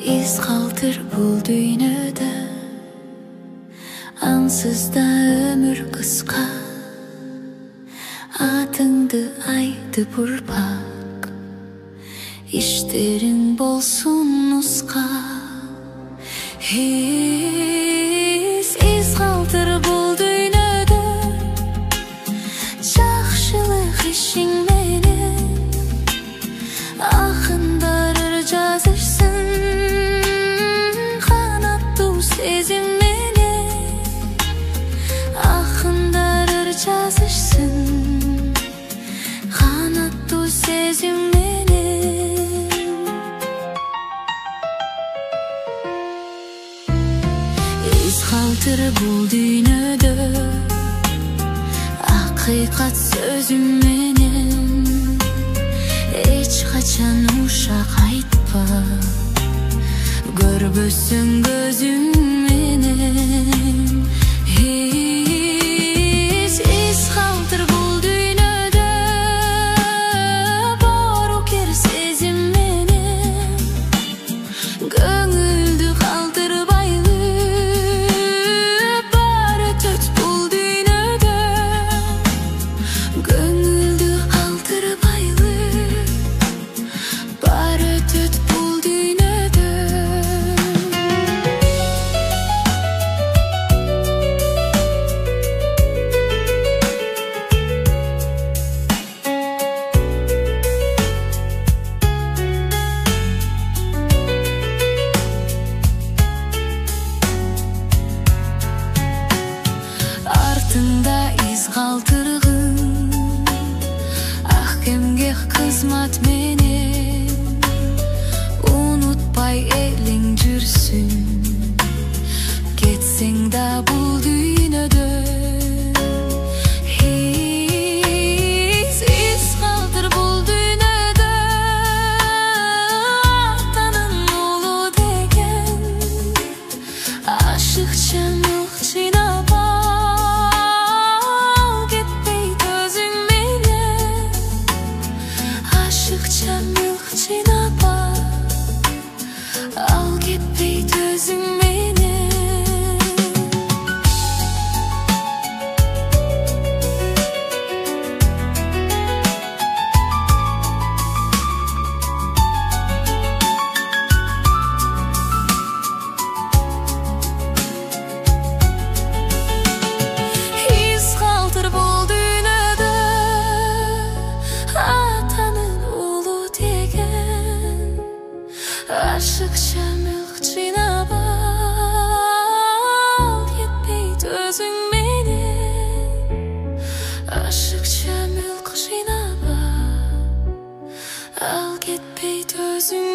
iz kaldır bul dünyada. Ansız da ömür kıska, adыңды aydı purpak. İşlerin bolsun nuska. İz kaldır bul dünyada. Жақшылық işin menen akındarır жазышсын. Kanatlı sezim menen akındarır жазышсын. Kanatlı sezim menen. İz kaldır bul dünyada. Hakikat sözüm menen hiç kaçan uşak aytpa. Görбөсүң gözüm menen. İz kaldır bul dünyada. Boru ker sezim menen көңүлдү калтырбайлы. Баары төт бул dünyada. Көңүлдү калтырбайлы. Баары төт бул dünyada. Артыңда из калтыргын ак эмгек кызмат менен. Унутпай элиң жүрсүн, кетсең да бул дүйнөдө. Из калтыр бул дүйнөдө. Атанын уулу деген ашыкча мылк жыйнап ал. Кетпей төзүң менен ашыкча мылк жыйнап ал. Кетпей төзүң менен. Из калтыр бул дүйнөдө. Атанын уулу деген ашыкча мылк жыйнап ал. Кетпей төзүң менен ашыкча мылк жыйнап ал. Кетпей төзүң